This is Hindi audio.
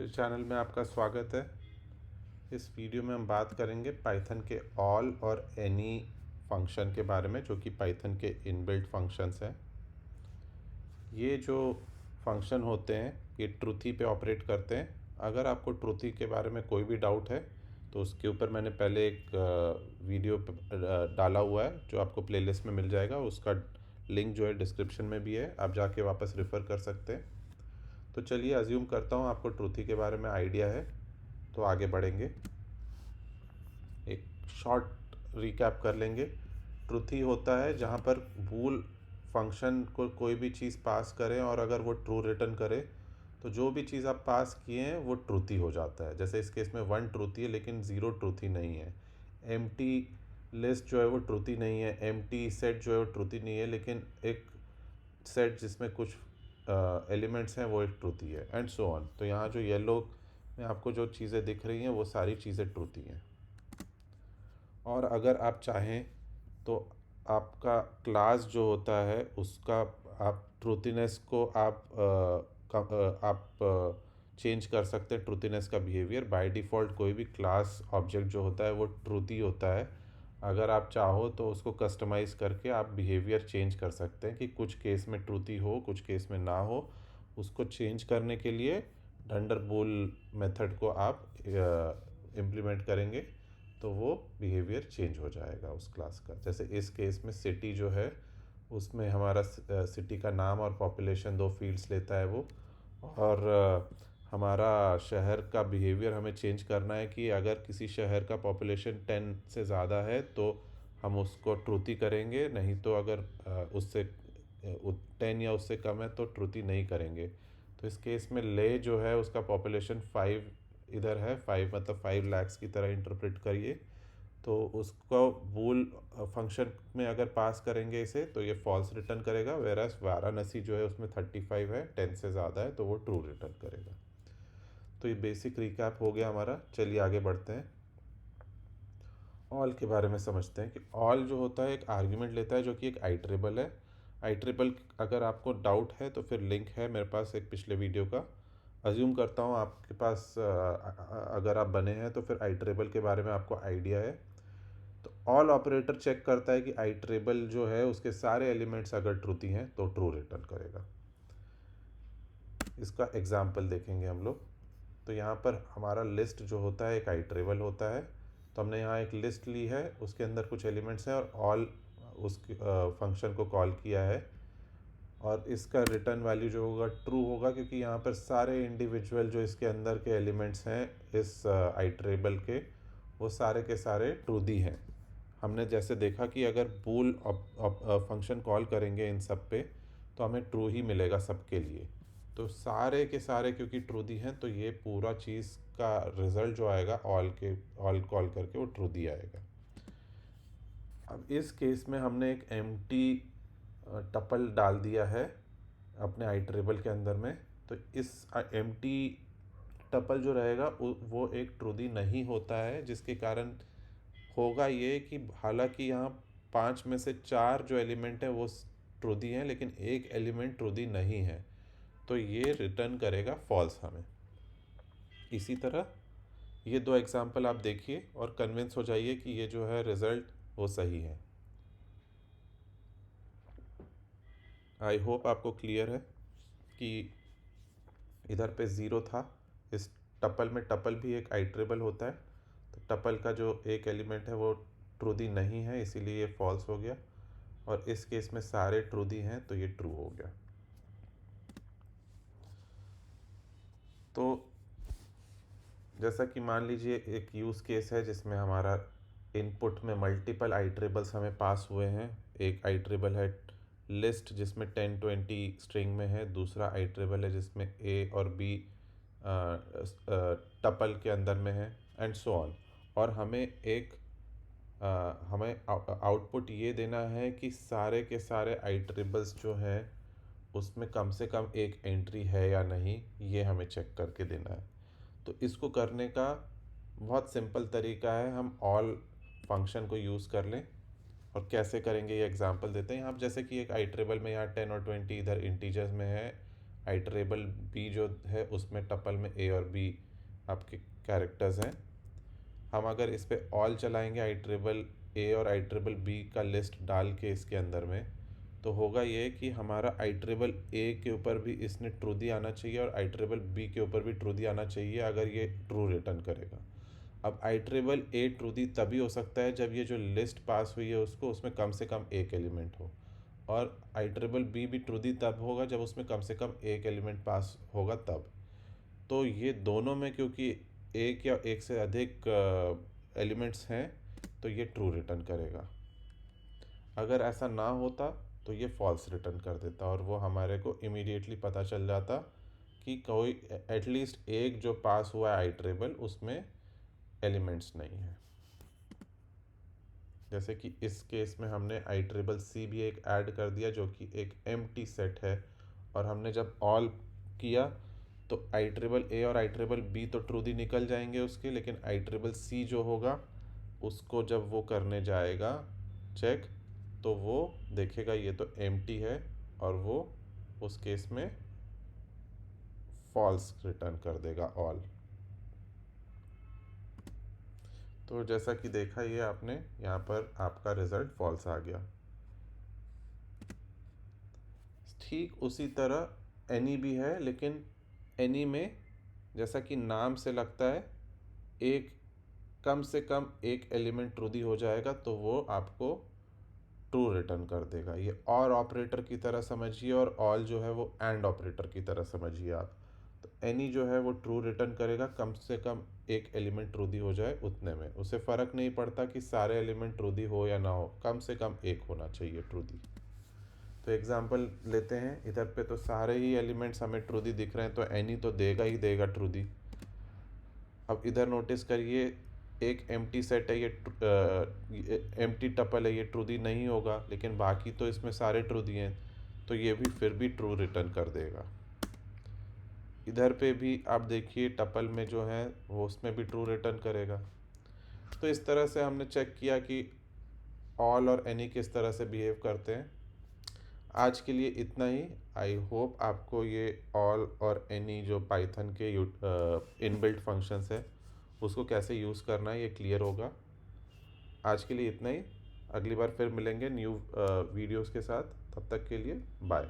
इस चैनल में आपका स्वागत है। इस वीडियो में हम बात करेंगे पाइथन के ऑल और एनी फंक्शन के बारे में, जो कि पाइथन के इनबिल्ट फंक्शंस हैं। ये जो फंक्शन होते हैं ये ट्रूथी पे ऑपरेट करते हैं। अगर आपको ट्रूथी के बारे में कोई भी डाउट है तो उसके ऊपर मैंने पहले एक वीडियो डाला हुआ है जो आपको प्लेलिस्ट में मिल जाएगा। उसका लिंक जो है डिस्क्रिप्शन में भी है, आप जाके वापस रेफ़र कर सकते हैं। तो चलिए, अज्यूम करता हूँ आपको ट्रूथी के बारे में आइडिया है, तो आगे बढ़ेंगे। एक शॉर्ट रिकैप कर लेंगे। ट्रूथी होता है जहाँ पर बूल फंक्शन को कोई भी चीज़ पास करें और अगर वो ट्रू रिटर्न करे तो जो भी चीज़ आप पास किए हैं वो ट्रूथी हो जाता है। जैसे इस केस में 1 ट्रूथी है लेकिन 0 ट्रूथी नहीं है। एम्प्टी लिस्ट जो है वो ट्रूथी नहीं है। एम्प्टी सेट जो है वो ट्रूथी नहीं है, लेकिन एक सेट जिसमें कुछ एलिमेंट्स हैं वो एक ट्रूथी है, एंड सो ऑन। तो यहाँ जो येलो में आपको जो चीज़ें दिख रही हैं वो सारी चीज़ें ट्रूथी हैं। और अगर आप चाहें तो आपका क्लास जो होता है उसका आप ट्रूथीनेस को आप चेंज कर सकते हैं। ट्रूथीनेस का बिहेवियर बाय डिफ़ॉल्ट कोई भी क्लास ऑब्जेक्ट जो होता है वो ट्रूथी होता है। अगर आप चाहो तो उसको कस्टमाइज़ करके आप बिहेवियर चेंज कर सकते हैं कि कुछ केस में ट्रूथी हो, कुछ केस में ना हो। उसको चेंज करने के लिए थंडरबोल मेथड को आप इम्प्लीमेंट करेंगे तो वो बिहेवियर चेंज हो जाएगा उस क्लास का। जैसे इस केस में सिटी जो है उसमें हमारा सिटी का नाम और पॉपुलेशन 2 फील्ड्स लेता है वो। और हमारा शहर का बिहेवियर हमें चेंज करना है कि अगर किसी शहर का पॉपुलेशन 10 से ज़्यादा है तो हम उसको ट्रूथी करेंगे, नहीं तो अगर उससे 10 या उससे कम है तो ट्रूथी नहीं करेंगे। तो इस केस में ले जो है उसका पॉपुलेशन 5 इधर है, 5 मतलब 5 लाख की तरह इंटरप्रेट करिए। तो उसको बूल फंक्शन में अगर पास करेंगे इसे तो ये फॉल्स रिटर्न करेगा, वेरस वाराणसी जो है उसमें 35 है, 10 से ज़्यादा है तो वो ट्रू रिटर्न करेगा। तो ये बेसिक रिकैप हो गया हमारा। चलिए आगे बढ़ते हैं, ऑल के बारे में समझते हैं कि ऑल जो होता है एक आर्ग्यूमेंट लेता है जो कि एक आइट्रेबल है। आइट्रेबल अगर आपको डाउट है तो फिर लिंक है मेरे पास एक पिछले वीडियो का। अज्यूम करता हूँ आपके पास अगर आप बने हैं तो फिर आइट्रेबल के बारे में आपको आइडिया है। तो ऑल ऑपरेटर चेक करता है कि आइट्रेबल जो है उसके सारे एलिमेंट्स अगर ट्रूथी हैं तो ट्रू रिटर्न करेगा। इसका एग्जाम्पल देखेंगे हम लोग। तो यहाँ पर हमारा लिस्ट जो होता है एक आइट्रेबल होता है। तो हमने यहाँ एक लिस्ट ली है, उसके अंदर कुछ एलिमेंट्स हैं और ऑल उस फंक्शन को कॉल किया है। और इसका रिटर्न वैल्यू जो होगा ट्रू होगा, क्योंकि यहाँ पर सारे इंडिविजुअल जो इसके अंदर के एलिमेंट्स हैं इस आइट्रेबल के, वो सारे के सारे ट्रूदी हैं। हमने जैसे देखा कि अगर बूल फंक्शन कॉल करेंगे इन सब पे तो हमें ट्रू ही मिलेगा सबके लिए। तो सारे के सारे क्योंकि ट्रूदी हैं तो ये पूरा चीज़ का रिज़ल्ट जो आएगा ऑल कॉल करके वो ट्रूदी आएगा। अब इस केस में हमने एक एम्प्टी टपल डाल दिया है अपने आइट्रेबल के अंदर में। तो इस एम्प्टी टपल जो रहेगा वो एक ट्रूदी नहीं होता है, जिसके कारण होगा ये कि हालांकि यहाँ 5 में से 4 जो एलिमेंट है वो ट्रूदी हैं लेकिन एक एलिमेंट ट्रूदी नहीं है, तो ये रिटर्न करेगा फॉल्स हमें। इसी तरह ये 2 एग्जांपल आप देखिए और कन्विंस हो जाइए कि ये जो है रिज़ल्ट वो सही है। आई होप आपको क्लियर है कि इधर पे ज़ीरो था। इस टपल में टपल भी एक आइट्रेबल होता है, तो टपल का जो एक एलिमेंट है वो ट्रूदी नहीं है, इसीलिए ये फॉल्स हो गया। और इस केस में सारे ट्रूदी हैं तो ये ट्रू हो गया। तो जैसा कि मान लीजिए एक यूज़ केस है जिसमें हमारा इनपुट में मल्टीपल आइट्रेबल्स हमें पास हुए हैं। एक आइट्रेबल है लिस्ट जिसमें 10-20 स्ट्रिंग में है, दूसरा आइट्रेबल है जिसमें ए और बी टपल के अंदर में है, एंड सो ऑन। और हमें आउटपुट ये देना है कि सारे के सारे आइट्रेबल्स जो हैं उसमें कम से कम एक एंट्री है या नहीं, ये हमें चेक करके देना है। तो इसको करने का बहुत सिंपल तरीका है, हम ऑल फंक्शन को यूज़ कर लें। और कैसे करेंगे ये एग्जांपल देते हैं। यहाँ जैसे कि एक आइट्रेबल में यहाँ 10 और 20 इधर इंटीजर्स में है आइटरेबल बी जो है उसमें टपल में ए और बी आपके कैरेक्टर्स हैं। हम अगर इस पे ऑल चलाएंगे आइटरेबल ए और आइटरेबल बी का लिस्ट डाल के इसके अंदर में, तो होगा ये कि हमारा आइटरेबल ए के ऊपर भी इसने ट्रू दी आना चाहिए और आइटरेबल बी के ऊपर भी ट्रू दी आना चाहिए अगर ये ट्रू रिटर्न करेगा। अब आइटरेबल ए ट्रू दी तभी हो सकता है जब ये जो लिस्ट पास हुई है उसको उसमें कम से कम एक एलिमेंट हो, और आइटरेबल बी भी ट्रू दी तब होगा जब उसमें कम से कम एक एलिमेंट पास होगा तब। तो ये दोनों में क्योंकि एक या एक से अधिक एलिमेंट्स हैं तो ये ट्रू रिटर्न करेगा। अगर ऐसा ना होता तो ये फॉल्स रिटर्न कर देता और वो हमारे को इमीडिएटली पता चल जाता कि कोई एटलीस्ट एक जो पास हुआ है आइटरेबल उसमें एलिमेंट्स नहीं है। जैसे कि इस केस में हमने आइटरेबल सी भी एक ऐड कर दिया जो कि एक एम्प्टी सेट है, और हमने जब ऑल किया तो आइटरेबल ए और आइटरेबल बी तो ट्रू दी निकल जाएंगे उसके, लेकिन आइटरेबल सी जो होगा उसको जब वो करने जाएगा चेक तो वो देखेगा ये तो एम्प्टी है और वो उस केस में फॉल्स रिटर्न कर देगा ऑल। तो जैसा कि देखा ये आपने यहाँ पर आपका रिजल्ट फॉल्स आ गया। ठीक उसी तरह एनी भी है, लेकिन एनी में जैसा कि नाम से लगता है एक कम से कम एक एलिमेंट ट्रू दी हो जाएगा तो वो आपको ट्रू रिटर्न कर देगा। ये और ऑपरेटर की तरह समझिए और ऑल जो है वो एंड ऑपरेटर की तरह समझिए आप। तो एनी जो है वो ट्रू रिटर्न करेगा कम से कम एक एलिमेंट ट्रू दी हो जाए उतने में, उसे फ़र्क नहीं पड़ता कि सारे एलिमेंट ट्रू दी हो या ना हो, कम से कम एक होना चाहिए ट्रू दी। तो एग्जांपल लेते हैं, इधर पे तो सारे ही एलिमेंट्स हमें ट्रू दी दिख रहे हैं तो एनी तो देगा ही देगा ट्रू दी। अब इधर नोटिस करिए एक एम्प्टी सेट है, ये एम्प्टी टपल है, ये ट्रू दी नहीं होगा, लेकिन बाकी तो इसमें सारे ट्रू दिए हैं तो ये भी फिर भी ट्रू रिटर्न कर देगा। इधर पे भी आप देखिए टपल में जो है वो उसमें भी ट्रू रिटर्न करेगा। तो इस तरह से हमने चेक किया कि ऑल और एनी किस तरह से बिहेव करते हैं। आज के लिए इतना ही। आई होप आपको ये ऑल और एनी जो पाइथन के इनबिल्ट फंक्शंस है उसको कैसे यूज़ करना है ये क्लियर होगा। आज के लिए इतना ही, अगली बार फिर मिलेंगे न्यू वीडियोस के साथ, तब तक के लिए बाय।